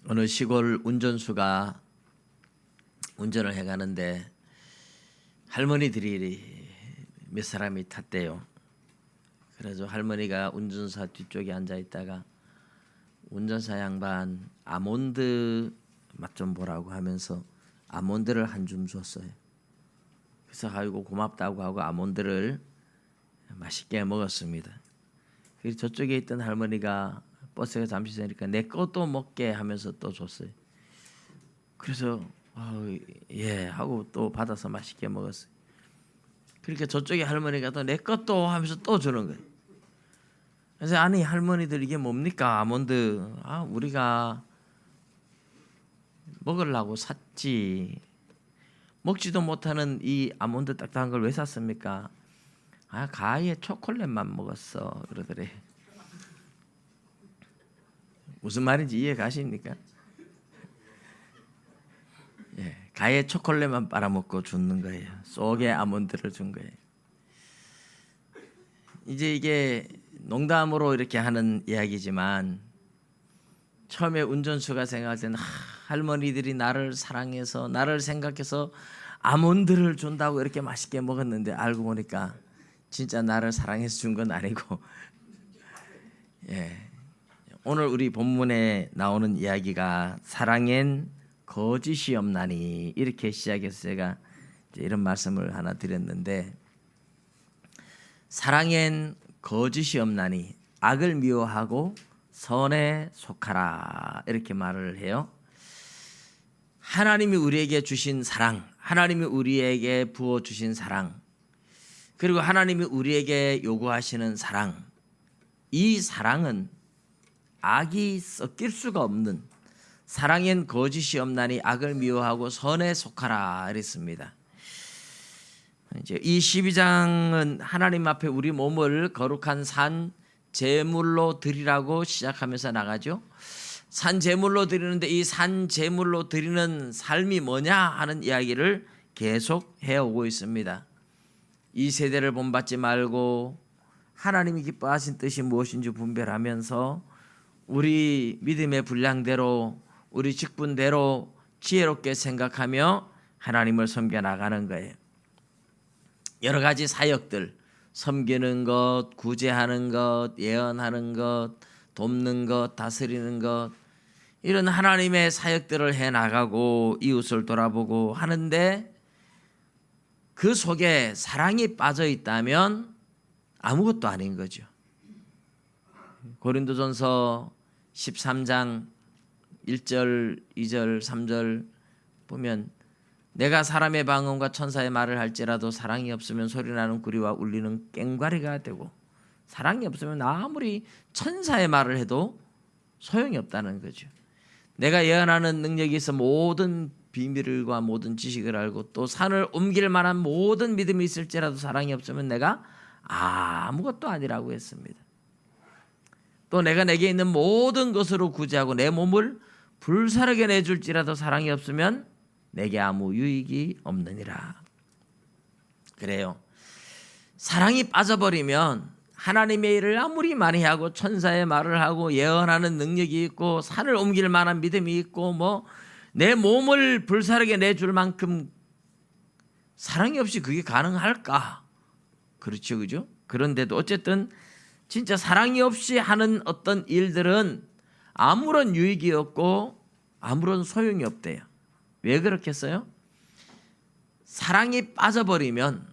어느 시골 운전수가 운전을 해가는데 할머니들이 몇 사람이 탔대요. 그래서 할머니가 운전사 뒤쪽에 앉아 있다가 운전사 양반 아몬드 맛 좀 보라고 하면서 아몬드를 한 줌 줬어요. 그래서 아이고 고맙다고 하고 아몬드를 맛있게 먹었습니다. 그리고 저쪽에 있던 할머니가 버스가 잠시 서니까 내 것도 먹게 하면서 또 줬어요. 그래서 예 하고 또 받아서 맛있게 먹었어요. 그러니까 저쪽에 할머니가 또 내 것도 하면서 또 주는 거예요. 그래서 아니 할머니들 이게 뭡니까? 아몬드 우리가 먹으려고 샀지 먹지도 못하는 이 아몬드 딱딱한 걸 왜 샀습니까? 가에 초콜릿만 먹었어 그러더래. 무슨 말인지 이해 가십니까? 예, 가에 초콜릿만 빨아먹고 죽는 거예요. 속에 아몬드를 준 거예요. 이제 이게 농담으로 이렇게 하는 이야기지만 처음에 운전수가 생각할 때는 할머니들이 나를 사랑해서 나를 생각해서 아몬드를 준다고 이렇게 맛있게 먹었는데 알고 보니까 진짜 나를 사랑해서 준 건 아니고 예. 오늘 우리 본문에 나오는 이야기가 사랑엔 거짓이 없나니 이렇게 시작해서 제가 이런 말씀을 하나 드렸는데 사랑엔 거짓이 없나니 악을 미워하고 선에 속하라 이렇게 말을 해요. 하나님이 우리에게 주신 사랑, 하나님이 우리에게 부어주신 사랑, 그리고 하나님이 우리에게 요구하시는 사랑, 이 사랑은 악이 섞일 수가 없는 사랑엔 거짓이 없나니 악을 미워하고 선에 속하라 이랬습니다. 이제 이 12장은 하나님 앞에 우리 몸을 거룩한 산 제물로 드리라고 시작하면서 나가죠. 산 제물로 드리는데 이 산 제물로 드리는 삶이 뭐냐 하는 이야기를 계속 해오고 있습니다. 이 세대를 본받지 말고 하나님이 기뻐하신 뜻이 무엇인지 분별하면서 우리 믿음의 분량대로 우리 직분대로 지혜롭게 생각하며 하나님을 섬겨 나가는 거예요. 여러 가지 사역들, 섬기는 것, 구제하는 것, 예언하는 것, 돕는 것, 다스리는 것, 이런 하나님의 사역들을 해나가고 이웃을 돌아보고 하는데 그 속에 사랑이 빠져 있다면 아무것도 아닌 거죠. 고린도전서 13장 1절, 2절, 3절 보면 내가 사람의 방언과 천사의 말을 할지라도 사랑이 없으면 소리나는 구리와 울리는 꽹과리가 되고 사랑이 없으면 아무리 천사의 말을 해도 소용이 없다는 거죠. 내가 예언하는 능력이 있어 모든 비밀과 모든 지식을 알고 또 산을 옮길 만한 모든 믿음이 있을지라도 사랑이 없으면 내가 아무것도 아니라고 했습니다. 또 내가 내게 있는 모든 것으로 구제하고 내 몸을 불사르게 내줄지라도 사랑이 없으면 내게 아무 유익이 없느니라. 그래요. 사랑이 빠져버리면 하나님의 일을 아무리 많이 하고 천사의 말을 하고 예언하는 능력이 있고 산을 옮길 만한 믿음이 있고 내 몸을 불사르게 내줄 만큼 사랑이 없이 그게 가능할까? 그렇죠, 그죠? 그런데도 어쨌든 진짜 사랑이 없이 하는 어떤 일들은 아무런 유익이 없고 아무런 소용이 없대요. 왜 그렇겠어요? 사랑이 빠져버리면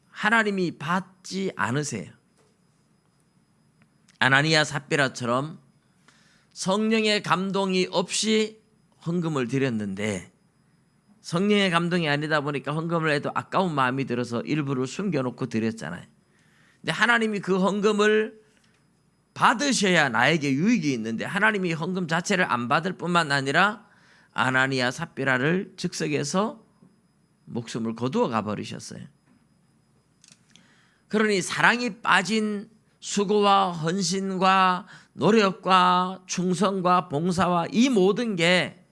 하나님이 받지 않으세요. 아나니아 삽비라처럼 성령의 감동이 없이 헌금을 드렸는데 성령의 감동이 아니다 보니까 헌금을 해도 아까운 마음이 들어서 일부를 숨겨놓고 드렸잖아요. 근데 하나님이 그 헌금을 받으셔야 나에게 유익이 있는데 하나님이 헌금 자체를 안 받을 뿐만 아니라 아나니아 삽비라를 즉석에서 목숨을 거두어 가버리셨어요. 그러니 사랑이 빠진 수고와 헌신과 노력과 충성과 봉사와 이 모든 게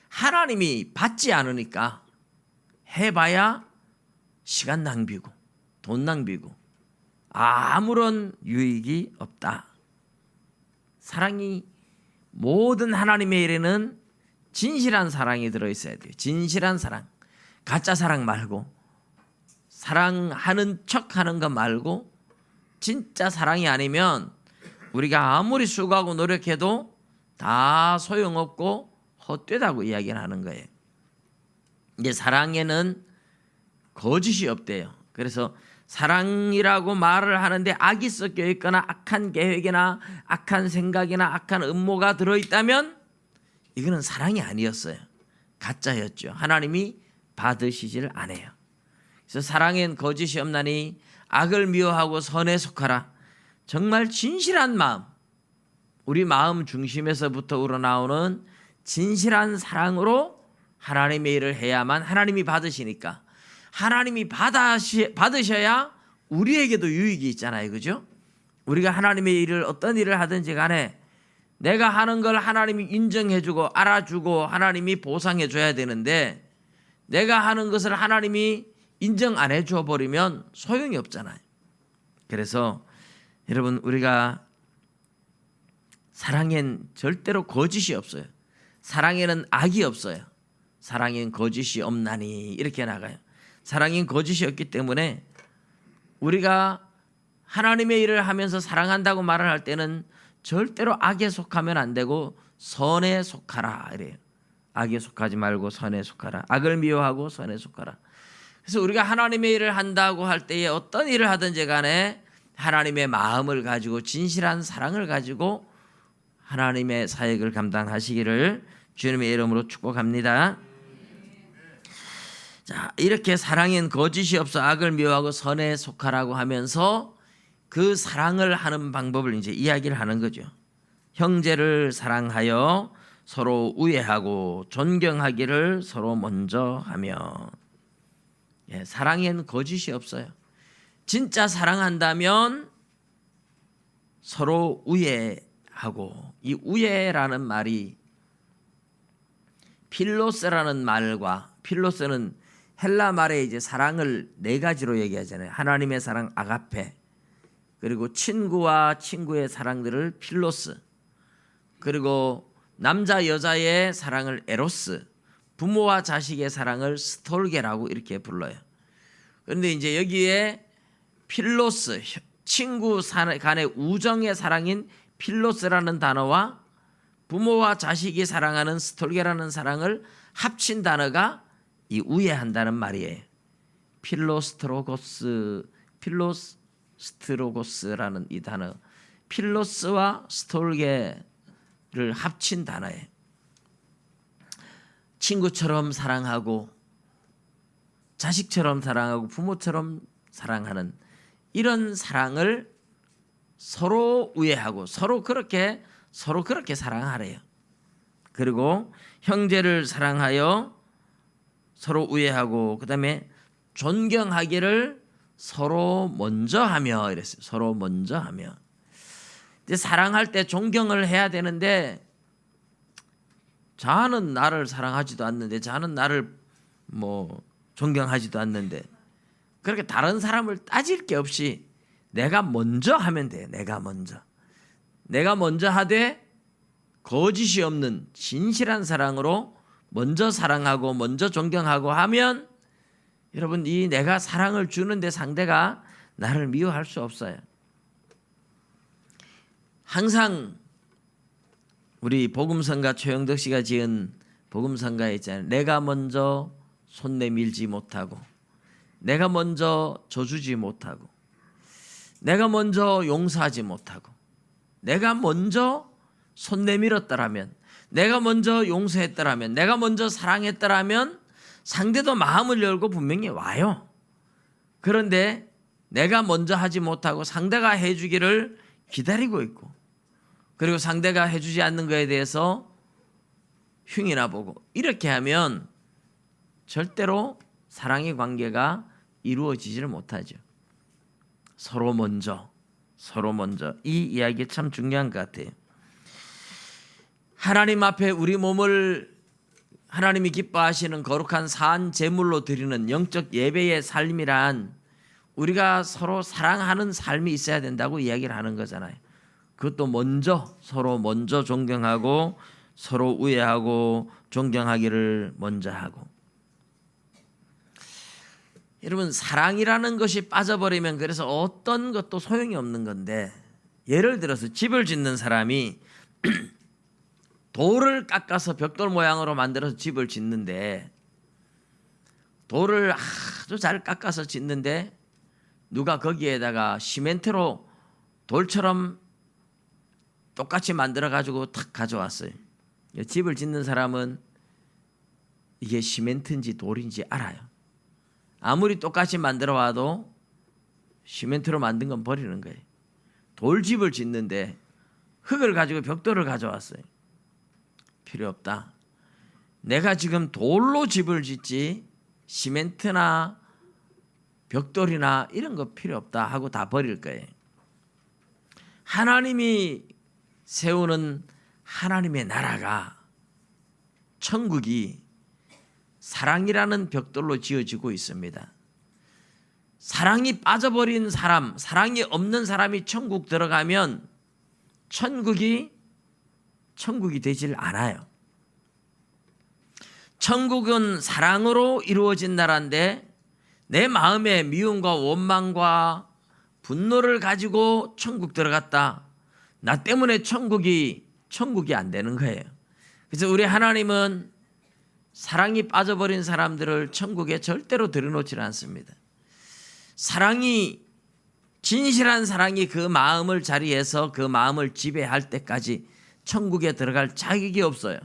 하나님이 받지 않으니까 해봐야 시간 낭비고 돈 낭비고 아무런 유익이 없다. 사랑이 모든 하나님의 일에는 진실한 사랑이 들어있어야 돼요. 진실한 사랑. 가짜 사랑 말고, 사랑하는 척하는 것 말고 진짜 사랑이 아니면 우리가 아무리 수고하고 노력해도 다 소용없고 헛되다고 이야기를 하는 거예요. 이제 사랑에는 거짓이 없대요. 그래서 사랑이라고 말을 하는데 악이 섞여 있거나 악한 계획이나 악한 생각이나 악한 음모가 들어있다면 이거는 사랑이 아니었어요. 가짜였죠. 하나님이 받으시질 않아요. 그래서 사랑엔 거짓이 없나니 악을 미워하고 선에 속하라. 정말 진실한 마음, 우리 마음 중심에서부터 우러나오는 진실한 사랑으로 하나님의 일을 해야만 하나님이 받으시니까, 하나님이 받으셔야 우리에게도 유익이 있잖아요. 그죠? 우리가 하나님의 일을 어떤 일을 하든지 간에 내가 하는 걸 하나님이 인정해주고 알아주고 하나님이 보상해줘야 되는데, 내가 하는 것을 하나님이 인정 안 해줘 버리면 소용이 없잖아요. 그래서 여러분, 우리가 사랑엔 절대로 거짓이 없어요. 사랑에는 악이 없어요. 사랑엔 거짓이 없나니 이렇게 나가요. 사랑엔 거짓이 없기 때문에 우리가 하나님의 일을 하면서 사랑한다고 말을 할 때는 절대로 악에 속하면 안 되고 선에 속하라 이래요. 악에 속하지 말고 선에 속하라. 악을 미워하고 선에 속하라. 그래서 우리가 하나님의 일을 한다고 할 때에 어떤 일을 하든지 간에 하나님의 마음을 가지고 진실한 사랑을 가지고 하나님의 사역을 감당하시기를 주님의 이름으로 축복합니다. 자, 이렇게 사랑엔 거짓이 없어 악을 미워하고 선에 속하라고 하면서 그 사랑을 하는 방법을 이제 이야기를 하는 거죠. 형제를 사랑하여 서로 우애하고 존경하기를 서로 먼저 하며. 예, 사랑엔 거짓이 없어요. 진짜 사랑한다면 서로 우애하고, 이 우애라는 말이 필로스라는 말과, 필로스는 헬라 말에 이제 사랑을 네 가지로 얘기하잖아요. 하나님의 사랑 아가페, 그리고 친구와 친구의 사랑들을 필로스, 그리고 남자 여자의 사랑을 에로스, 부모와 자식의 사랑을 스톨게라고 이렇게 불러요. 그런데 이제 여기에 필로스, 친구 간의 우정의 사랑인 필로스라는 단어와 부모와 자식이 사랑하는 스톨게라는 사랑을 합친 단어가 이 우애한다는 말이에요. 필로스트로고스라는 이 단어, 필로스와 스톨게를 합친 단어예요. 친구처럼 사랑하고 자식처럼 사랑하고 부모처럼 사랑하는 이런 사랑을 서로 우애하고 서로 그렇게 사랑하래요. 그리고 형제를 사랑하여 서로 우애하고, 그다음에 존경하기를 서로 먼저 하며 이랬어요. 서로 먼저 하며. 근데 사랑할 때 존경을 해야 되는데, 자는 나를 사랑하지도 않는데, 자는 나를 존경하지도 않는데, 그렇게 다른 사람을 따질 게 없이 내가 먼저 하면 돼. 내가 먼저 하되 거짓이 없는 진실한 사랑으로 먼저 사랑하고 먼저 존경하고 하면, 여러분, 이 내가 사랑을 주는데 상대가 나를 미워할 수 없어요. 항상 우리 복음성가 최영덕 씨가 지은 복음성가에 있잖아요. 내가 먼저 손 내밀지 못하고, 내가 먼저 져주지 못하고, 내가 먼저 용서하지 못하고, 내가 먼저 손 내밀었더라면, 내가 먼저 용서했더라면, 내가 먼저 사랑했더라면 상대도 마음을 열고 분명히 와요. 그런데 내가 먼저 하지 못하고 상대가 해주기를 기다리고 있고, 그리고 상대가 해주지 않는 것에 대해서 흉이나 보고, 이렇게 하면 절대로 사랑의 관계가 이루어지지를 못하죠. 서로 먼저 이 이야기 참 중요한 것 같아요. 하나님 앞에 우리 몸을 하나님이 기뻐하시는 거룩한 산 제물로 드리는 영적 예배의 삶이란 우리가 서로 사랑하는 삶이 있어야 된다고 이야기를 하는 거잖아요. 그것도 서로 먼저 존경하고 서로 우애하고 존경하기를 먼저 하고. 여러분, 사랑이라는 것이 빠져버리면 그래서 어떤 것도 소용이 없는 건데, 예를 들어서 집을 짓는 사람이 돌을 깎아서 벽돌 모양으로 만들어서 집을 짓는데, 돌을 아주 잘 깎아서 짓는데 누가 거기에다가 시멘트로 돌처럼 똑같이 만들어 가지고 탁 가져왔어요. 집을 짓는 사람은 이게 시멘트인지 돌인지 알아요. 아무리 똑같이 만들어 와도 시멘트로 만든 건 버리는 거예요. 돌집을 짓는데 흙을 가지고 벽돌을 가져왔어요. 필요 없다. 내가 지금 돌로 집을 짓지 시멘트나 벽돌이나 이런 거 필요 없다 하고 다 버릴 거예요. 하나님이 세우는 하나님의 나라가, 천국이 사랑이라는 벽돌로 지어지고 있습니다. 사랑이 빠져버린 사람, 사랑이 없는 사람이 천국 들어가면 천국이 되질 않아요. 천국은 사랑으로 이루어진 나라인데, 내 마음에 미움과 원망과 분노를 가지고 천국 들어갔다. 나 때문에 천국이 안 되는 거예요. 그래서 우리 하나님은 사랑이 빠져버린 사람들을 천국에 절대로 들여놓지 않습니다. 사랑이, 진실한 사랑이 그 마음을 자리해서 그 마음을 지배할 때까지 천국에 들어갈 자격이 없어요.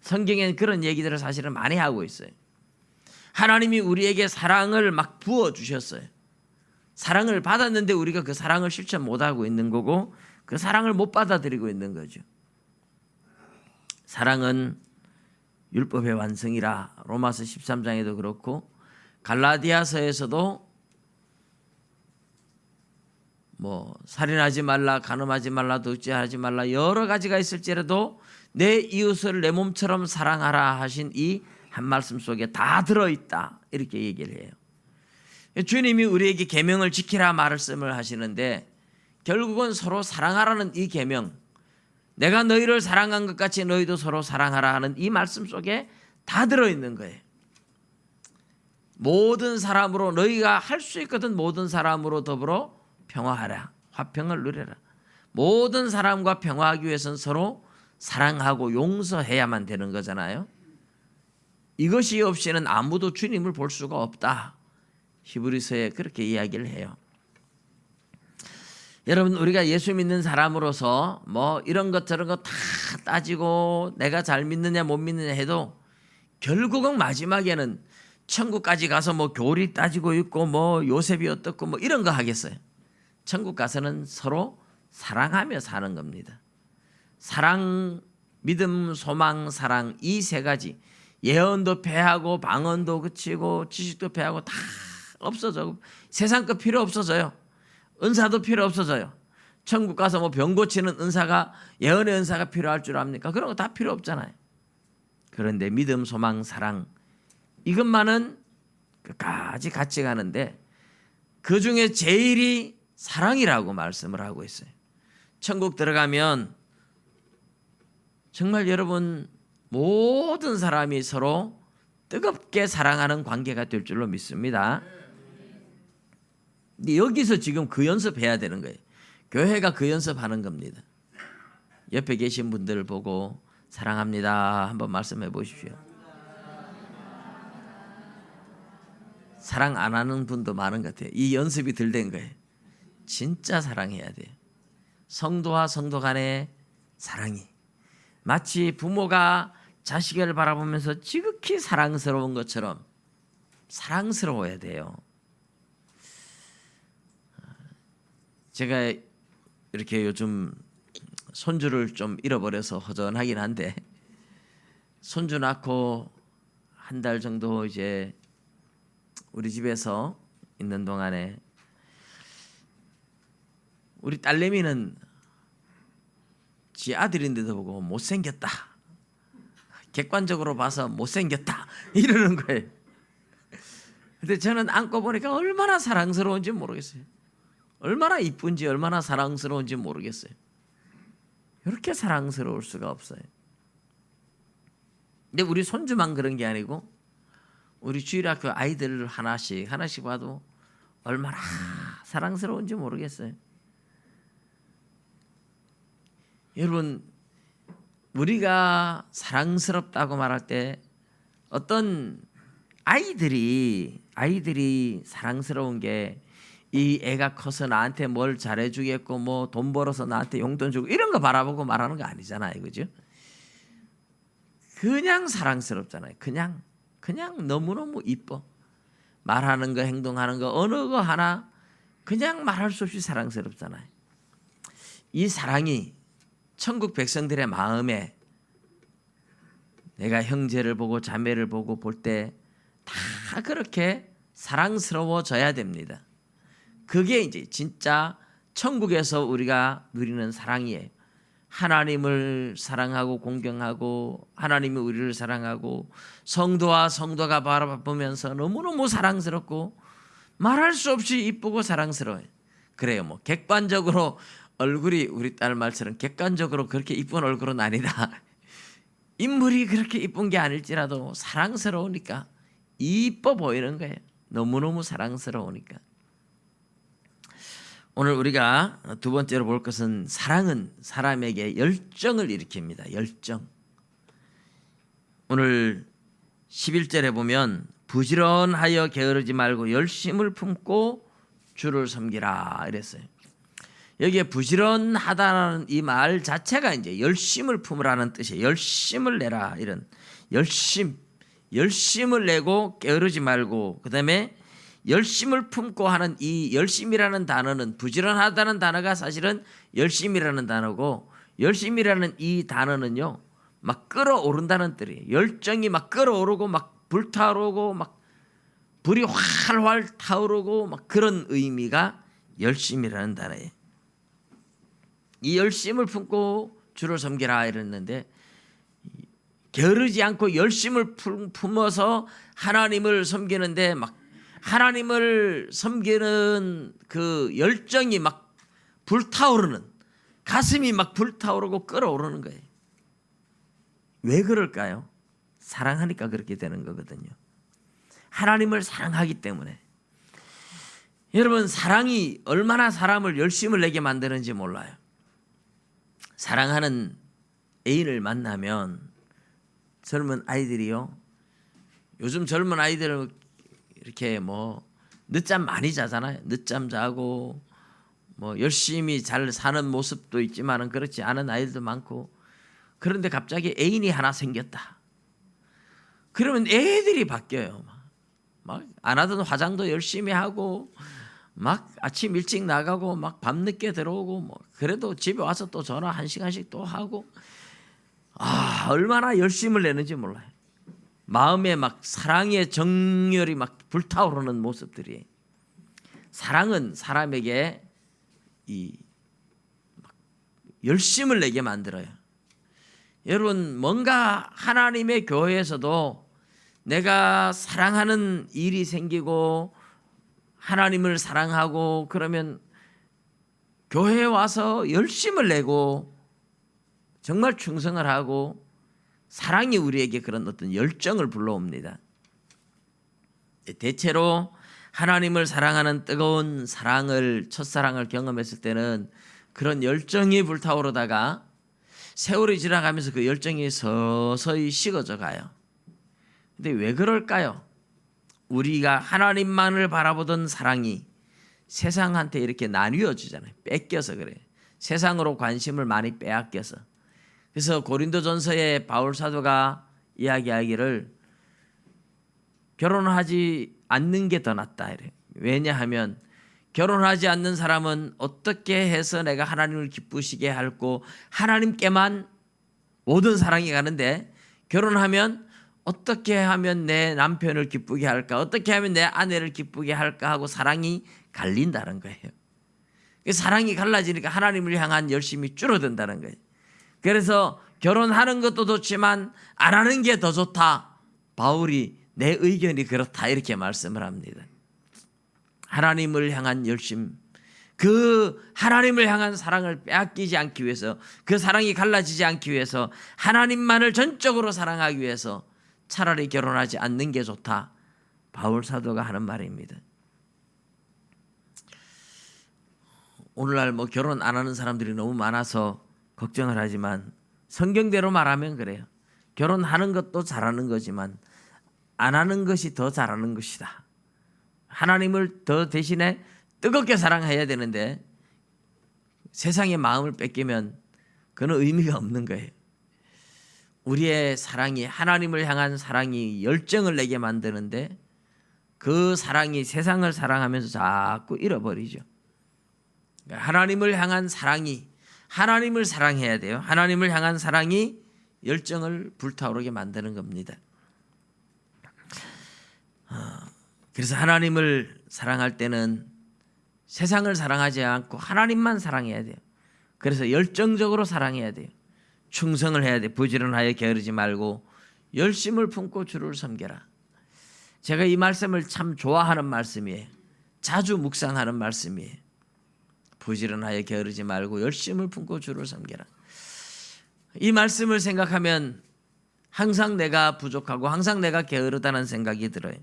성경에는 그런 얘기들을 사실은 많이 하고 있어요. 하나님이 우리에게 사랑을 막 부어주셨어요. 사랑을 받았는데 우리가 그 사랑을 실천 못하고 있는 거고, 그 사랑을 못 받아들이고 있는 거죠. 사랑은 율법의 완성이라 로마서 13장에도 그렇고 갈라디아서에서도 살인하지 말라, 간음하지 말라, 독재하지 말라 여러 가지가 있을지라도 내 이웃을 내 몸처럼 사랑하라 하신 이 한 말씀 속에 다 들어있다, 이렇게 얘기를 해요. 주님이 우리에게 계명을 지키라 말씀을 하시는데, 결국은 서로 사랑하라는 이 계명, 내가 너희를 사랑한 것 같이 너희도 서로 사랑하라 하는 이 말씀 속에 다 들어있는 거예요. 모든 사람으로, 너희가 할 수 있거든 모든 사람으로 더불어 평화하라, 화평을 누려라. 모든 사람과 평화하기 위해서는 서로 사랑하고 용서해야만 되는 거잖아요. 이것이 없이는 아무도 주님을 볼 수가 없다. 히브리서에 그렇게 이야기를 해요. 여러분, 우리가 예수 믿는 사람으로서 이런 것 저런 거 다 따지고 내가 잘 믿느냐 못 믿느냐 해도 결국은 마지막에는 천국까지 가서 교리 따지고 있고 요셉이 어떻고 이런 거 하겠어요. 천국 가서는 서로 사랑하며 사는 겁니다. 사랑, 믿음, 소망, 사랑, 이 세 가지. 예언도 패하고 방언도 그치고 지식도 패하고 다 없어져. 세상 거 필요 없어져요. 은사도 필요 없어져요. 천국 가서 병 고치는 은사가, 예언의 은사가 필요할 줄 압니까? 그런 거 다 필요 없잖아요. 그런데 믿음, 소망, 사랑, 이것만은 끝까지 같이 가는데, 그 중에 제일이 사랑이라고 말씀을 하고 있어요. 천국 들어가면 정말 여러분, 모든 사람이 서로 뜨겁게 사랑하는 관계가 될 줄로 믿습니다. 근데 여기서 지금 그 연습해야 되는 거예요. 교회가 그 연습하는 겁니다. 옆에 계신 분들을 보고 사랑합니다 한번 말씀해 보십시오. 사랑 안 하는 분도 많은 것 같아요. 이 연습이 덜 된 거예요. 진짜 사랑해야 돼요. 성도와 성도 간의 사랑이 마치 부모가 자식을 바라보면서 지극히 사랑스러운 것처럼 사랑스러워야 돼요. 제가 이렇게 요즘 손주를 좀 잃어버려서 허전하긴 한데, 손주 낳고 한 달 정도 이제 우리 집에서 있는 동안에 우리 딸내미는 지 아들인데도 보고 못생겼다, 객관적으로 봐서 못생겼다 이러는 거예요. 근데 저는 안고 보니까 얼마나 사랑스러운지 모르겠어요. 얼마나 이쁜지 얼마나 사랑스러운지 모르겠어요. 이렇게 사랑스러울 수가 없어요. 근데 우리 손주만 그런 게 아니고 우리 주일학교 아이들 하나씩 봐도 얼마나 사랑스러운지 모르겠어요. 여러분, 우리가 사랑스럽다고 말할 때 어떤 아이들이 사랑스러운 게 이 애가 커서 나한테 뭘 잘해주겠고 뭐 돈 벌어서 나한테 용돈 주고 이런 거 바라보고 말하는 거 아니잖아요, 그죠? 그냥 사랑스럽잖아요. 그냥 너무너무 이뻐. 말하는 거, 행동하는 거, 어느 거 하나 그냥 말할 수 없이 사랑스럽잖아요. 이 사랑이 천국 백성들의 마음에 내가 형제를 보고 자매를 보고 볼 때 다 그렇게 사랑스러워져야 됩니다. 그게 이제 진짜 천국에서 우리가 누리는 사랑이에요. 하나님을 사랑하고 공경하고 하나님이 우리를 사랑하고 성도와 성도가 바라보면서 너무너무 사랑스럽고 말할 수 없이 이쁘고 사랑스러워요. 그래요. 뭐 객관적으로 얼굴이 우리 딸 말처럼 객관적으로 그렇게 이쁜 얼굴은 아니다. 인물이 그렇게 이쁜 게 아닐지라도 사랑스러우니까 이뻐 보이는 거예요. 너무너무 사랑스러우니까. 오늘 우리가 두 번째로 볼 것은 사랑은 사람에게 열정을 일으킵니다. 열정. 오늘 11절에 보면 부지런하여 게으르지 말고 열심을 품고 주를 섬기라 이랬어요. 여기에 부지런하다는 이 말 자체가 이제 열심을 품으라는 뜻이에요. 열심을 내라 이런 열심을 내고 게으르지 말고 그다음에 열심을 품고 하는 이 열심이라는 단어는 부지런하다는 단어가 사실은 열심이라는 단어고 열심이라는 이 단어는요 막 끓어오른다는 뜻이에요. 열정이 막 끓어오르고 막 불타오르고 막 불이 활활 타오르고 막 그런 의미가 열심이라는 단어예요. 이 열심을 품고 주를 섬기라 이랬는데 게으르지 않고 열심을 품어서 하나님을 섬기는데 막 하나님을 섬기는 그 열정이 막 불타오르는 가슴이 막 불타오르고 끓어오르는 거예요. 왜 그럴까요? 사랑하니까 그렇게 되는 거거든요. 하나님을 사랑하기 때문에. 여러분 사랑이 얼마나 사람을 열심을 내게 만드는지 몰라요. 사랑하는 애인을 만나면 젊은 아이들이요. 요즘 젊은 아이들은 이렇게 뭐 늦잠 많이 자잖아요. 늦잠 자고 뭐 열심히 잘 사는 모습도 있지만은 그렇지 않은 아이들도 많고 그런데 갑자기 애인이 하나 생겼다. 그러면 애들이 바뀌어요. 막 안 하던 화장도 열심히 하고 막 아침 일찍 나가고 막 밤늦게 들어오고 뭐 그래도 집에 와서 또 전화 1시간씩 또 하고 얼마나 열심을 내는지 몰라요. 마음에 막 사랑의 정열이 막 불타오르는 모습들이. 사랑은 사람에게 이 열심을 내게 만들어요. 여러분 뭔가 하나님의 교회에서도 내가 사랑하는 일이 생기고 하나님을 사랑하고 그러면 교회에 와서 열심을 내고 정말 충성을 하고 사랑이 우리에게 그런 어떤 열정을 불러옵니다. 대체로 하나님을 사랑하는 뜨거운 사랑을 첫사랑을 경험했을 때는 그런 열정이 불타오르다가 세월이 지나가면서 그 열정이 서서히 식어져 가요. 근데 왜 그럴까요? 우리가 하나님만을 바라보던 사랑이 세상한테 이렇게 나뉘어지잖아요. 뺏겨서 그래요. 세상으로 관심을 많이 빼앗겨서. 그래서 고린도전서에 바울 사도가 이야기하기를 결혼하지 않는 게 더 낫다 이래요. 왜냐하면 결혼하지 않는 사람은 어떻게 해서 내가 하나님을 기쁘시게 할고 하나님께만 모든 사랑이 가는데 결혼하면 어떻게 하면 내 남편을 기쁘게 할까 어떻게 하면 내 아내를 기쁘게 할까 하고 사랑이 갈린다는 거예요. 사랑이 갈라지니까 하나님을 향한 열심이 줄어든다는 거예요. 그래서 결혼하는 것도 좋지만 안 하는 게 더 좋다. 바울이 내 의견이 그렇다 이렇게 말씀을 합니다. 하나님을 향한 열심 그 하나님을 향한 사랑을 빼앗기지 않기 위해서, 그 사랑이 갈라지지 않기 위해서, 하나님만을 전적으로 사랑하기 위해서 차라리 결혼하지 않는 게 좋다. 바울 사도가 하는 말입니다. 오늘날 뭐 결혼 안 하는 사람들이 너무 많아서 걱정을 하지만 성경대로 말하면 그래요. 결혼하는 것도 잘하는 거지만 안 하는 것이 더 잘하는 것이다. 하나님을 더 대신에 뜨겁게 사랑해야 되는데 세상의 마음을 뺏기면 그는 의미가 없는 거예요. 우리의 사랑이, 하나님을 향한 사랑이 열정을 내게 만드는데 그 사랑이 세상을 사랑하면서 자꾸 잃어버리죠. 하나님을 향한 사랑이, 하나님을 사랑해야 돼요. 하나님을 향한 사랑이 열정을 불타오르게 만드는 겁니다. 그래서 하나님을 사랑할 때는 세상을 사랑하지 않고 하나님만 사랑해야 돼요. 그래서 열정적으로 사랑해야 돼요. 충성을 해야 돼요. 부지런하여 게으르지 말고 열심을 품고 주를 섬겨라. 제가 이 말씀을 참 좋아하는 말씀이에요. 자주 묵상하는 말씀이에요. 부지런하여 게으르지 말고 열심을 품고 주를 섬겨라. 이 말씀을 생각하면 항상 내가 부족하고 항상 내가 게으르다는 생각이 들어요.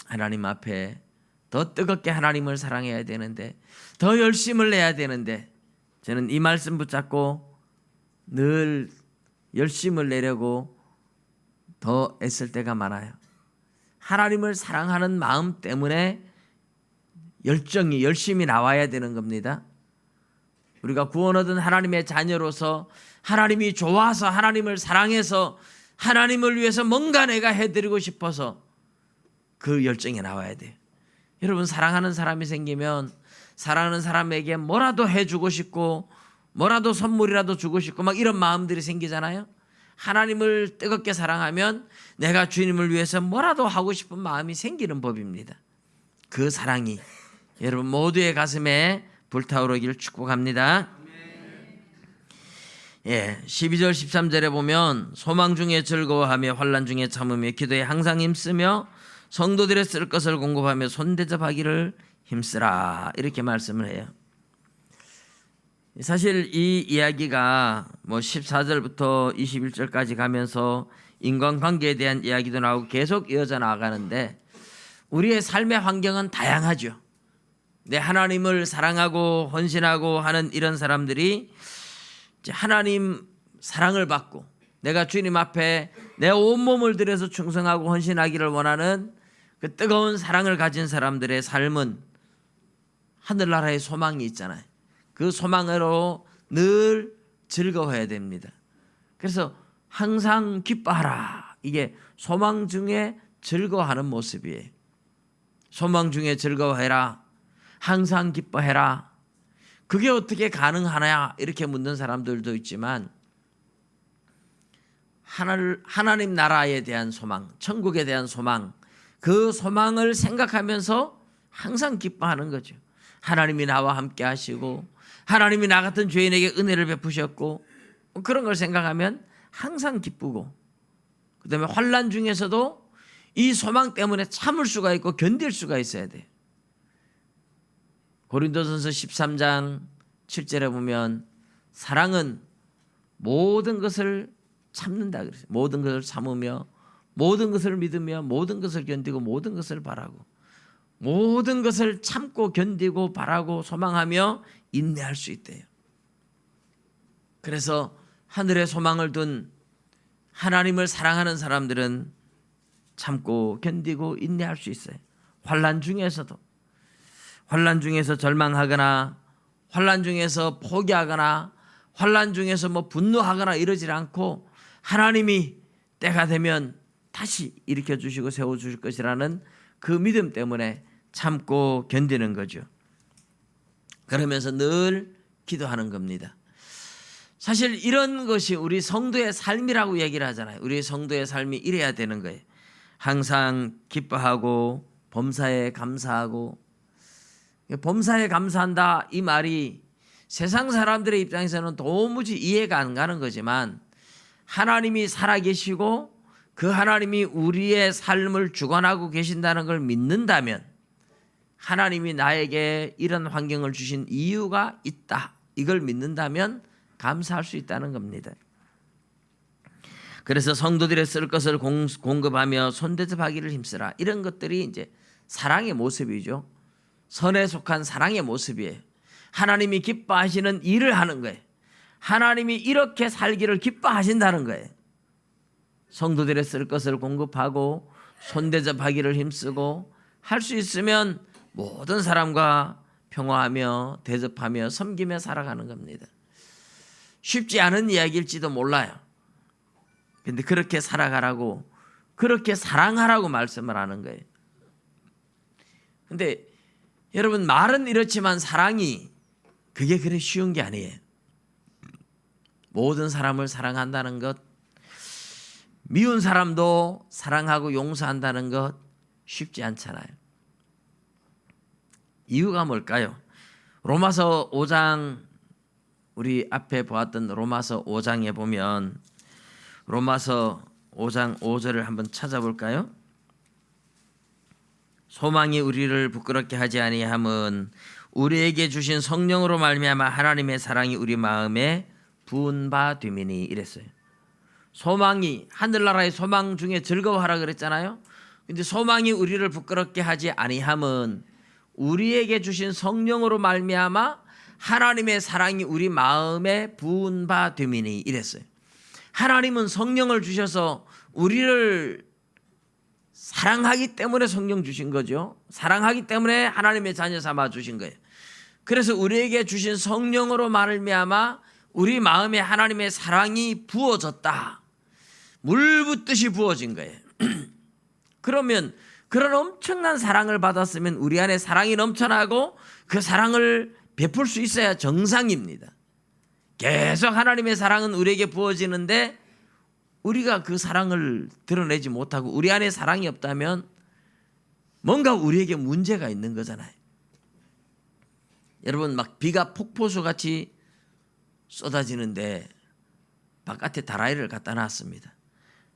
하나님 앞에 더 뜨겁게 하나님을 사랑해야 되는데, 더 열심을 내야 되는데, 저는 이 말씀 붙잡고 늘 열심을 내려고 더 애쓸 때가 많아요. 하나님을 사랑하는 마음 때문에 열정이, 열심히 나와야 되는 겁니다. 우리가 구원 얻은 하나님의 자녀로서 하나님이 좋아서, 하나님을 사랑해서, 하나님을 위해서 뭔가 내가 해드리고 싶어서 그 열정이 나와야 돼요. 여러분, 사랑하는 사람이 생기면 사랑하는 사람에게 뭐라도 해주고 싶고 뭐라도 선물이라도 주고 싶고 막 이런 마음들이 생기잖아요. 하나님을 뜨겁게 사랑하면 내가 주님을 위해서 뭐라도 하고 싶은 마음이 생기는 법입니다. 그 사랑이 여러분 모두의 가슴에 불타오르기를 축복합니다. 12절 13절에 보면 소망 중에 즐거워하며 환난 중에 참으며 기도에 항상 힘쓰며 성도들의 쓸 것을 공급하며 손대접하기를 힘쓰라, 이렇게 말씀을 해요. 사실 이 이야기가 뭐 14절부터 21절까지 가면서 인간관계에 대한 이야기도 나오고 계속 이어져 나가는데, 우리의 삶의 환경은 다양하죠. 내 하나님을 사랑하고 헌신하고 하는 이런 사람들이 하나님 사랑을 받고 내가 주님 앞에 내 온몸을 들여서 충성하고 헌신하기를 원하는 그 뜨거운 사랑을 가진 사람들의 삶은 하늘나라의 소망이 있잖아요. 그 소망으로 늘 즐거워해야 됩니다. 그래서 항상 기뻐하라, 이게 소망 중에 즐거워하는 모습이에요. 소망 중에 즐거워해라, 항상 기뻐해라. 그게 어떻게 가능하냐 이렇게 묻는 사람들도 있지만, 하나님 나라에 대한 소망, 천국에 대한 소망, 그 소망을 생각하면서 항상 기뻐하는 거죠. 하나님이 나와 함께 하시고 하나님이 나 같은 죄인에게 은혜를 베푸셨고, 그런 걸 생각하면 항상 기쁘고, 그 다음에 환난 중에서도 이 소망 때문에 참을 수가 있고 견딜 수가 있어야 돼요. 고린도전서 13장 7절에 보면 사랑은 모든 것을 참는다 그랬어요. 모든 것을 참으며 모든 것을 믿으며 모든 것을 견디고 모든 것을 바라고, 모든 것을 참고 견디고 바라고 소망하며 인내할 수 있대요. 그래서 하늘에 소망을 둔 하나님을 사랑하는 사람들은 참고 견디고 인내할 수 있어요. 환난 중에서도, 환난 중에서 절망하거나 환난 중에서 포기하거나 환난 중에서 뭐 분노하거나 이러질 않고, 하나님이 때가 되면 다시 일으켜 주시고 세워 주실 것이라는 그 믿음 때문에 참고 견디는 거죠. 그러면서 늘 기도하는 겁니다. 사실 이런 것이 우리 성도의 삶이라고 얘기를 하잖아요. 우리 성도의 삶이 이래야 되는 거예요. 항상 기뻐하고 범사에 감사하고. 범사에 감사한다, 이 말이 세상 사람들의 입장에서는 도무지 이해가 안 가는 거지만, 하나님이 살아계시고 그 하나님이 우리의 삶을 주관하고 계신다는 걸 믿는다면, 하나님이 나에게 이런 환경을 주신 이유가 있다. 이걸 믿는다면 감사할 수 있다는 겁니다. 그래서 성도들의 쓸 것을 공급하며 손대접하기를 힘쓰라. 이런 것들이 이제 사랑의 모습이죠. 선에 속한 사랑의 모습이에요. 하나님이 기뻐하시는 일을 하는 거예요. 하나님이 이렇게 살기를 기뻐하신다는 거예요. 성도들의 쓸 것을 공급하고 손대접하기를 힘쓰고 할 수 있으면 모든 사람과 평화하며 대접하며 섬기며 살아가는 겁니다. 쉽지 않은 이야기일지도 몰라요. 근데 그렇게 살아가라고, 그렇게 사랑하라고 말씀을 하는 거예요. 근데 여러분, 말은 이렇지만 사랑이 그게 그래 쉬운 게 아니에요. 모든 사람을 사랑한다는 것, 미운 사람도 사랑하고 용서한다는 것 쉽지 않잖아요. 이유가 뭘까요? 로마서 5장, 우리 앞에 보았던 로마서 5장에 보면 로마서 5장 5절을 한번 찾아볼까요? 소망이 우리를 부끄럽게 하지 아니함은 우리에게 주신 성령으로 말미암아 하나님의 사랑이 우리 마음에 부은 바 됨이니. 이랬어요. 소망이, 하늘나라의 소망 중에 즐거워하라 그랬잖아요. 근데 소망이 우리를 부끄럽게 하지 아니함은 우리에게 주신 성령으로 말미암아 하나님의 사랑이 우리 마음에 부은 바 됨이니. 이랬어요. 하나님은 성령을 주셔서 우리를 사랑하기 때문에 성령 주신 거죠. 사랑하기 때문에 하나님의 자녀 삼아 주신 거예요. 그래서 우리에게 주신 성령으로 말미암아 우리 마음에 하나님의 사랑이 부어졌다. 물 붓듯이 부어진 거예요. 그러면 그런 엄청난 사랑을 받았으면 우리 안에 사랑이 넘쳐나고 그 사랑을 베풀 수 있어야 정상입니다. 계속 하나님의 사랑은 우리에게 부어지는데 우리가 그 사랑을 드러내지 못하고 우리 안에 사랑이 없다면 뭔가 우리에게 문제가 있는 거잖아요. 여러분, 막 비가 폭포수같이 쏟아지는데 바깥에 다라이를 갖다 놨습니다.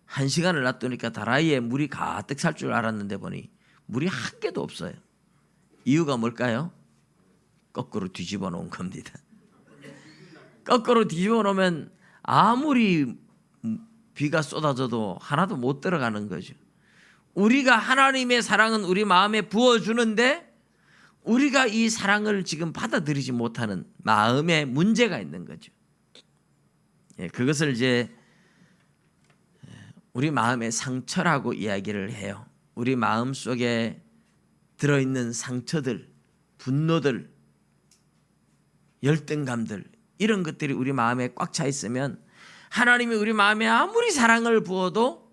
1시간을 놔두니까 다라이에 물이 가득 찰 줄 알았는데 보니 물이 한 개도 없어요. 이유가 뭘까요? 거꾸로 뒤집어 놓은 겁니다. 거꾸로 뒤집어 놓으면 아무리 비가 쏟아져도 하나도 못 들어가는 거죠. 우리가 하나님의 사랑은 우리 마음에 부어주는데 우리가 이 사랑을 지금 받아들이지 못하는 마음에 문제가 있는 거죠. 그것을 이제 우리 마음의 상처라고 이야기를 해요. 우리 마음 속에 들어있는 상처들, 분노들, 열등감들, 이런 것들이 우리 마음에 꽉 차 있으면 하나님이 우리 마음에 아무리 사랑을 부어도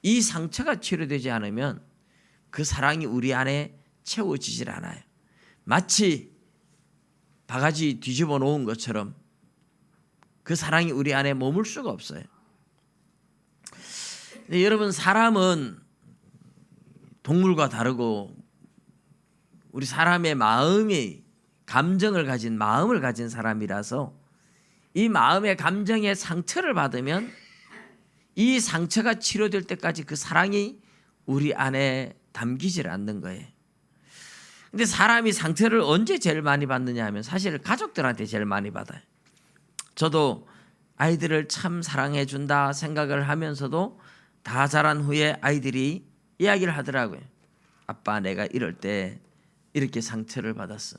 이 상처가 치료되지 않으면 그 사랑이 우리 안에 채워지질 않아요. 마치 바가지 뒤집어 놓은 것처럼 그 사랑이 우리 안에 머물 수가 없어요. 근데 여러분, 사람은 동물과 다르고 우리 사람의 마음이 감정을 가진 마음을 가진 사람이라서 이 마음의 감정의 상처를 받으면 이 상처가 치료될 때까지 그 사랑이 우리 안에 담기질 않는 거예요. 근데 사람이 상처를 언제 제일 많이 받느냐 하면 사실 가족들한테 제일 많이 받아요. 저도 아이들을 참 사랑해 준다 생각을 하면서도 다 자란 후에 아이들이 이야기를 하더라고요. 아빠, 내가 이럴 때 이렇게 상처를 받았어.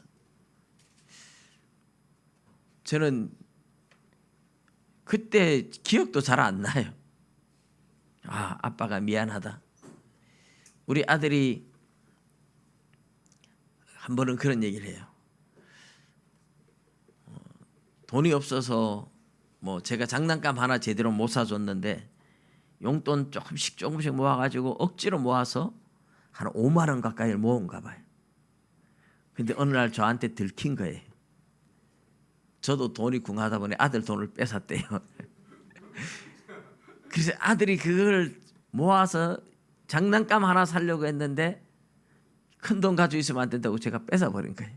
저는 그때 기억도 잘 안 나요. 아, 아빠가 미안하다. 우리 아들이 한 번은 그런 얘기를 해요. 돈이 없어서 뭐 제가 장난감 하나 제대로 못 사줬는데 용돈 조금씩 모아가지고 억지로 모아서 한 5만 원 가까이를 모은가 봐요. 근데 어느 날 저한테 들킨 거예요. 저도 돈이 궁하다 보니 아들 돈을 뺏었대요. 그래서 아들이 그걸 모아서 장난감 하나 사려고 했는데 큰 돈 가지고 있으면 안 된다고 제가 뺏어버린 거예요.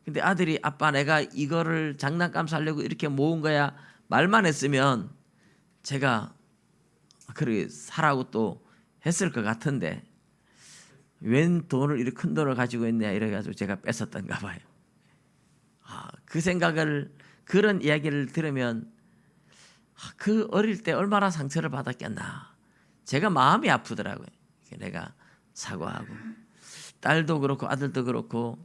근데 아들이 아빠, 내가 이거를 장난감 사려고 이렇게 모은 거야 말만 했으면 제가 그렇게 사라고 또 했을 것 같은데 웬 돈을 이렇게 큰 돈을 가지고 있냐 이래가지고 제가 뺏었던가 봐요. 그 생각을 그런 이야기를 들으면 그 어릴 때 얼마나 상처를 받았겠나. 제가 마음이 아프더라고요. 내가 사과하고 딸도 그렇고 아들도 그렇고.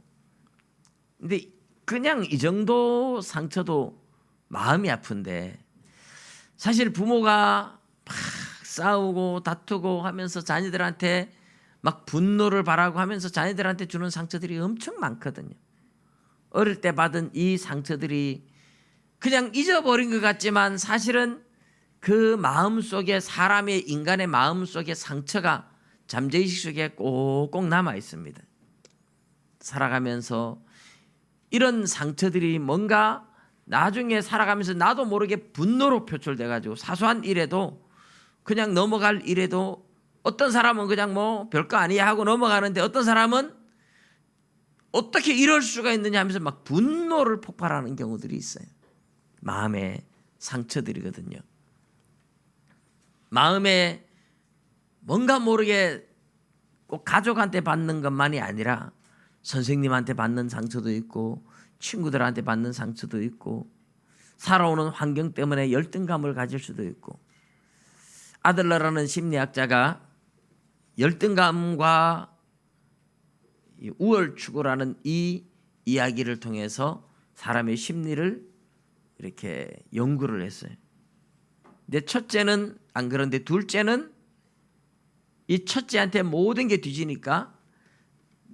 근데 그냥 이 정도 상처도 마음이 아픈데 사실 부모가 막 싸우고 다투고 하면서 자녀들한테 막 분노를 바라고 하면서 자녀들한테 주는 상처들이 엄청 많거든요. 어릴 때 받은 이 상처들이 그냥 잊어버린 것 같지만 사실은 그 마음 속에 사람의 인간의 마음 속에 상처가 잠재의식 속에 꼭꼭 남아 있습니다. 살아가면서 이런 상처들이 뭔가 나중에 살아가면서 나도 모르게 분노로 표출돼 가지고 사소한 일에도 그냥 넘어갈 일에도 어떤 사람은 그냥 뭐 별거 아니야 하고 넘어가는데 어떤 사람은 어떻게 이럴 수가 있느냐 하면서 막 분노를 폭발하는 경우들이 있어요. 마음의 상처들이거든요. 마음에 뭔가 모르게 꼭 가족한테 받는 것만이 아니라 선생님한테 받는 상처도 있고 친구들한테 받는 상처도 있고 살아오는 환경 때문에 열등감을 가질 수도 있고. 아들러라는 심리학자가 열등감과 우월 추구라는 이 이야기를 통해서 사람의 심리를 이렇게 연구를 했어요. 근데 첫째는 안 그런데 둘째는 이 첫째한테 모든 게 뒤지니까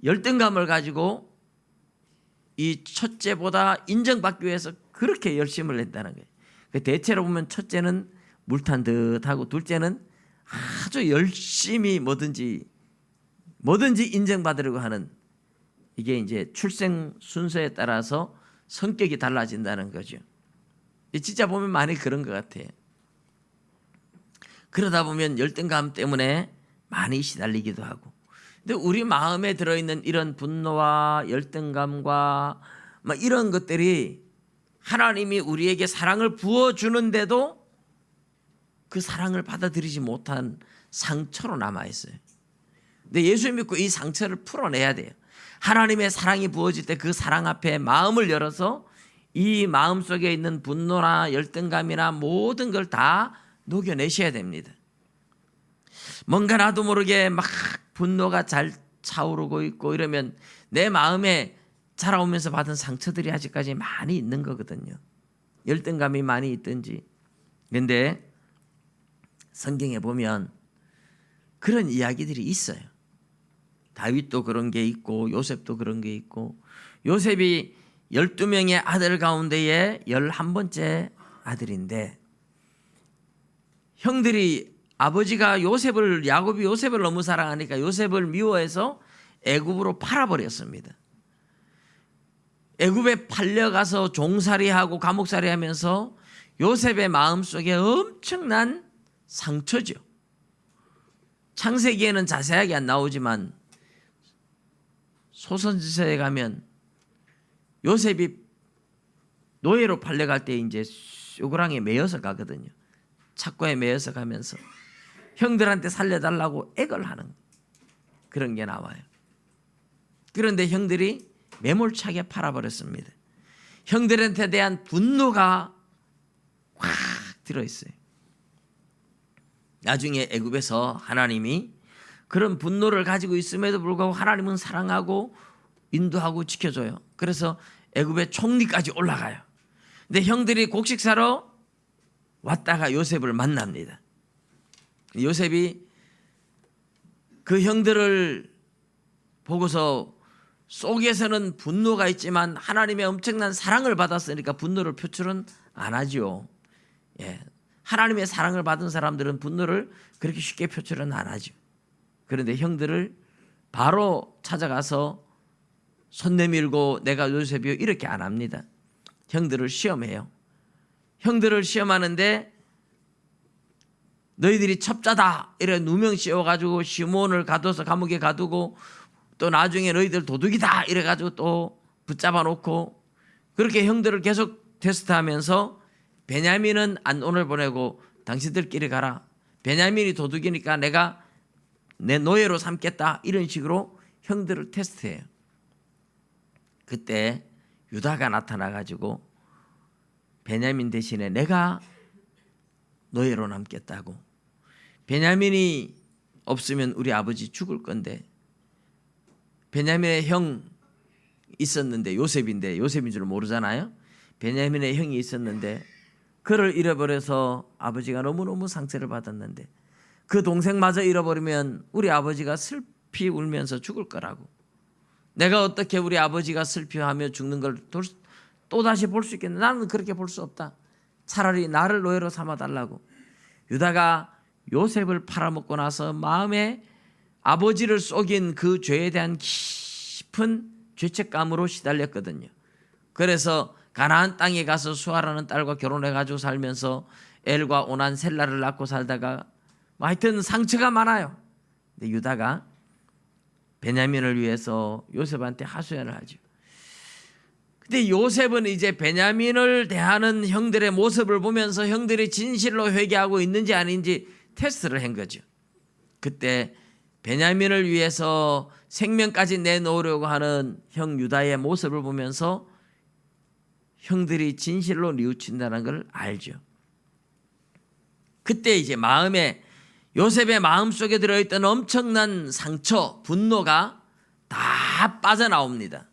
열등감을 가지고 이 첫째보다 인정받기 위해서 그렇게 열심을 냈다는 거예요. 대체로 보면 첫째는 물탄 듯하고 둘째는 아주 열심히 뭐든지 인정받으려고 하는, 이게 이제 출생 순서에 따라서 성격이 달라진다는 거죠. 진짜 보면 많이 그런 것 같아요. 그러다 보면 열등감 때문에 많이 시달리기도 하고. 근데 우리 마음에 들어있는 이런 분노와 열등감과 막 이런 것들이 하나님이 우리에게 사랑을 부어주는데도 그 사랑을 받아들이지 못한 상처로 남아있어요. 근데 예수 믿고 이 상처를 풀어내야 돼요. 하나님의 사랑이 부어질 때 그 사랑 앞에 마음을 열어서 이 마음 속에 있는 분노나 열등감이나 모든 걸 다 녹여내셔야 됩니다. 뭔가 나도 모르게 막 분노가 잘 차오르고 있고 이러면 내 마음에 자라오면서 받은 상처들이 아직까지 많이 있는 거거든요. 열등감이 많이 있든지. 그런데 성경에 보면 그런 이야기들이 있어요. 다윗도 그런 게 있고 요셉도 그런 게 있고, 요셉이 12명의 아들 가운데에 11번째 아들인데 형들이 아버지가 야곱이 요셉을 너무 사랑하니까 요셉을 미워해서 애굽으로 팔아버렸습니다. 애굽에 팔려가서 종살이하고 감옥살이 하면서 요셉의 마음속에 엄청난 상처죠. 창세기에는 자세하게 안 나오지만 소선지서에 가면 요셉이 노예로 팔려갈 때 이제 쇼그랑에 매여서 가거든요. 착고에 매여서 가면서 형들한테 살려달라고 애걸 하는 그런 게 나와요. 그런데 형들이 매몰차게 팔아버렸습니다. 형들한테 대한 분노가 확 들어있어요. 나중에 애굽에서 하나님이 그런 분노를 가지고 있음에도 불구하고 하나님은 사랑하고 인도하고 지켜줘요. 그래서 애굽의 총리까지 올라가요. 근데 형들이 곡식 사러 왔다가 요셉을 만납니다. 요셉이 그 형들을 보고서 속에서는 분노가 있지만 하나님의 엄청난 사랑을 받았으니까 분노를 표출은 안 하죠. 하나님의 사랑을 받은 사람들은 분노를 그렇게 쉽게 표출은 안 하죠. 그런데 형들을 바로 찾아가서 손 내밀고 내가 요셉이요 이렇게 안 합니다. 형들을 시험해요. 형들을 시험하는데 너희들이 첩자다 이래 누명 씌워가지고 시몬을 가둬서 감옥에 가두고, 또 나중에 너희들 도둑이다 이래가지고 또 붙잡아 놓고, 그렇게 형들을 계속 테스트하면서 베냐민은 안온을 보내고 당신들끼리 가라. 베냐민이 도둑이니까 내가 내 노예로 삼겠다, 이런 식으로 형들을 테스트해요. 그때 유다가 나타나가지고 베냐민 대신에 내가 노예로 남겠다고, 베냐민이 없으면 우리 아버지 죽을 건데, 베냐민의 형 있었는데, 요셉인데, 요셉인 줄 모르잖아요. 베냐민의 형이 있었는데 그를 잃어버려서 아버지가 너무너무 상처를 받았는데, 그 동생마저 잃어버리면 우리 아버지가 슬피 울면서 죽을 거라고, 내가 어떻게 우리 아버지가 슬피하며 죽는 걸 또다시 볼 수 있겠나? 나는 그렇게 볼 수 없다. 차라리 나를 노예로 삼아달라고. 유다가 요셉을 팔아먹고 나서 마음에 아버지를 속인 그 죄에 대한 깊은 죄책감으로 시달렸거든요. 그래서 가나안 땅에 가서 수아라는 딸과 결혼해가지고 살면서 엘과 오난 셀라를 낳고 살다가 하여튼 상처가 많아요. 근데 유다가 베냐민을 위해서 요셉한테 하소연을 하죠. 근데 요셉은 이제 베냐민을 대하는 형들의 모습을 보면서 형들이 진실로 회개하고 있는지 아닌지 테스트를 한 거죠. 그때 베냐민을 위해서 생명까지 내놓으려고 하는 형 유다의 모습을 보면서 형들이 진실로 뉘우친다는 걸 알죠. 그때 이제 요셉의 마음속에 들어있던 엄청난 상처, 분노가 다 빠져나옵니다.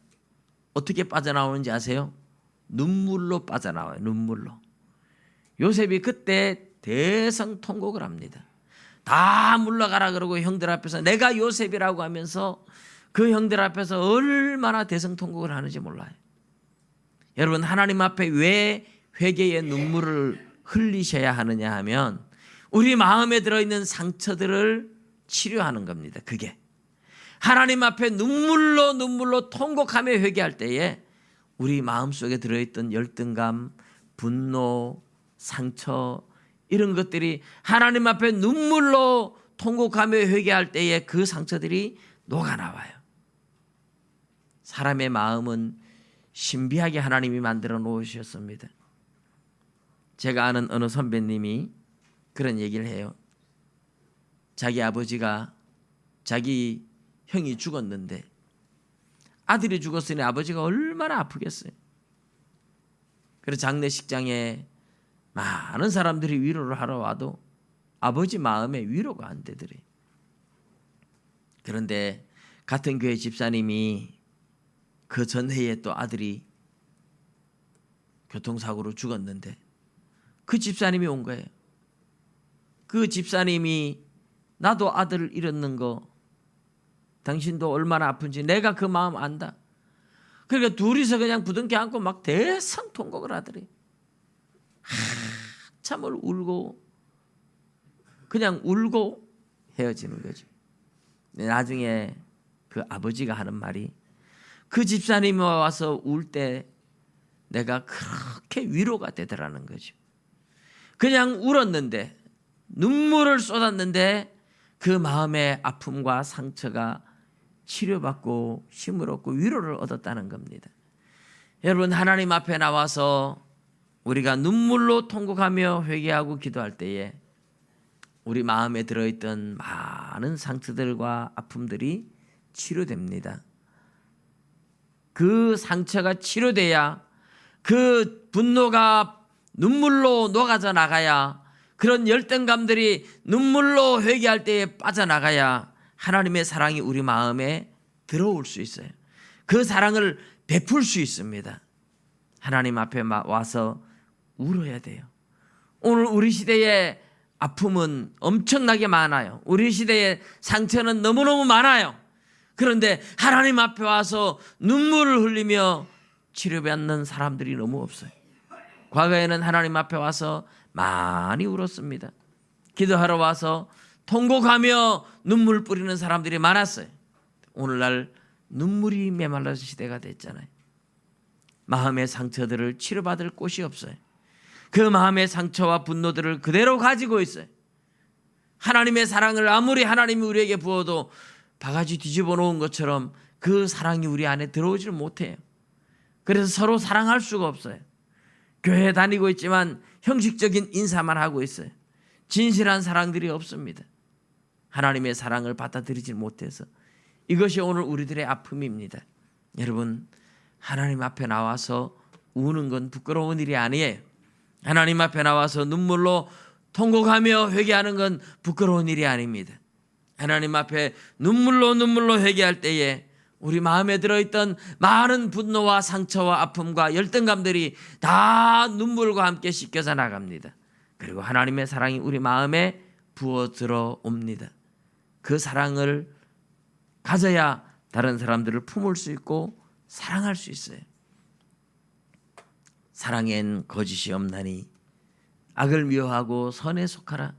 어떻게 빠져나오는지 아세요? 눈물로 빠져나와요. 눈물로. 요셉이 그때 대성통곡을 합니다. 다 물러가라 그러고 형들 앞에서 내가 요셉이라고 하면서 그 형들 앞에서 얼마나 대성통곡을 하는지 몰라요. 여러분, 하나님 앞에 왜 회개의 눈물을 흘리셔야 하느냐 하면 우리 마음에 들어있는 상처들을 치료하는 겁니다. 그게 하나님 앞에 눈물로 통곡하며 회개할 때에 우리 마음속에 들어있던 열등감, 분노, 상처, 이런 것들이 하나님 앞에 눈물로 통곡하며 회개할 때에 그 상처들이 녹아나와요. 사람의 마음은 신비하게 하나님이 만들어 놓으셨습니다. 제가 아는 어느 선배님이 그런 얘기를 해요. 자기 아버지가 자기 형이 죽었는데 아들이 죽었으니 아버지가 얼마나 아프겠어요. 그래서 장례식장에 많은 사람들이 위로를 하러 와도 아버지 마음에 위로가 안 되더래. 그런데 같은 교회 집사님이 그 전해에 또 아들이 교통사고로 죽었는데 그 집사님이 온 거예요. 그 집사님이 나도 아들을 잃었는 거 당신도 얼마나 아픈지 내가 그 마음 안다. 그러니까 둘이서 그냥 부둥켜 안고 막 대성통곡을 하더래. 한참을 울고 그냥 울고 헤어지는 거죠. 나중에 그 아버지가 하는 말이 그 집사님이 와서 울 때 내가 그렇게 위로가 되더라는 거죠. 그냥 울었는데 눈물을 쏟았는데 그 마음의 아픔과 상처가 치료받고 힘을 얻고 위로를 얻었다는 겁니다. 여러분, 하나님 앞에 나와서 우리가 눈물로 통곡하며 회개하고 기도할 때에 우리 마음에 들어있던 많은 상처들과 아픔들이 치료됩니다. 그 상처가 치료돼야 그 분노가 눈물로 녹아져 나가야 그런 열등감들이 눈물로 회개할 때에 빠져나가야 하나님의 사랑이 우리 마음에 들어올 수 있어요. 그 사랑을 베풀 수 있습니다. 하나님 앞에 와서 울어야 돼요. 오늘 우리 시대의 아픔은 엄청나게 많아요. 우리 시대의 상처는 너무너무 많아요. 그런데 하나님 앞에 와서 눈물을 흘리며 치료받는 사람들이 너무 없어요. 과거에는 하나님 앞에 와서 많이 울었습니다. 기도하러 와서 통곡하며 눈물 뿌리는 사람들이 많았어요. 오늘날 눈물이 메말라진 시대가 됐잖아요. 마음의 상처들을 치료받을 곳이 없어요. 그 마음의 상처와 분노들을 그대로 가지고 있어요. 하나님의 사랑을 아무리 하나님이 우리에게 부어도 바가지 뒤집어 놓은 것처럼 그 사랑이 우리 안에 들어오지를 못해요. 그래서 서로 사랑할 수가 없어요. 교회 다니고 있지만 형식적인 인사만 하고 있어요. 진실한 사랑들이 없습니다. 하나님의 사랑을 받아들이지 못해서. 이것이 오늘 우리들의 아픔입니다. 여러분, 하나님 앞에 나와서 우는 건 부끄러운 일이 아니에요. 하나님 앞에 나와서 눈물로 통곡하며 회개하는 건 부끄러운 일이 아닙니다. 하나님 앞에 눈물로 회개할 때에 우리 마음에 들어있던 많은 분노와 상처와 아픔과 열등감들이 다 눈물과 함께 씻겨져 나갑니다. 그리고 하나님의 사랑이 우리 마음에 부어 들어옵니다. 그 사랑을 가져야 다른 사람들을 품을 수 있고 사랑할 수 있어요. 사랑엔 거짓이 없나니 악을 미워하고 선에 속하라.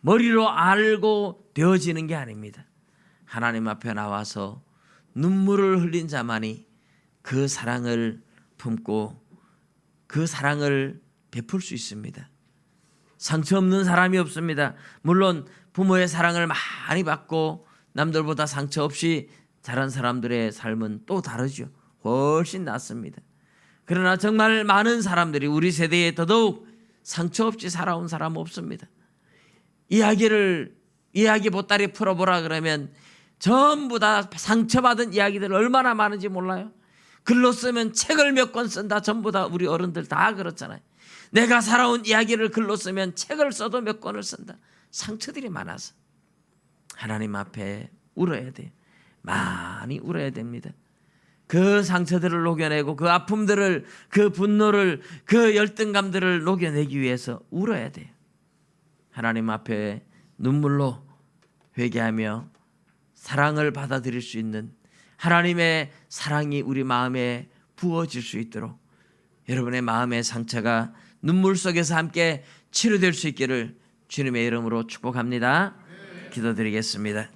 머리로 알고 되어지는 게 아닙니다. 하나님 앞에 나와서 눈물을 흘린 자만이 그 사랑을 품고 그 사랑을 베풀 수 있습니다. 상처 없는 사람이 없습니다. 물론 부모의 사랑을 많이 받고 남들보다 상처 없이 자란 사람들의 삶은 또 다르죠. 훨씬 낫습니다. 그러나 정말 많은 사람들이 우리 세대에 더더욱 상처 없이 살아온 사람 없습니다. 이야기 보따리 풀어보라 그러면 전부 다 상처받은 이야기들 얼마나 많은지 몰라요. 글로 쓰면 책을 몇 권 쓴다. 전부 다 우리 어른들 다 그렇잖아요. 내가 살아온 이야기를 글로 쓰면 책을 써도 몇 권을 쓴다. 상처들이 많아서 하나님 앞에 울어야 돼요. 많이 울어야 됩니다. 그 상처들을 녹여내고 그 아픔들을, 그 분노를, 그 열등감들을 녹여내기 위해서 울어야 돼요. 하나님 앞에 눈물로 회개하며 사랑을 받아들일 수 있는 하나님의 사랑이 우리 마음에 부어질 수 있도록 여러분의 마음의 상처가 눈물 속에서 함께 치료될 수 있기를 주님의 이름으로 축복합니다. 기도드리겠습니다.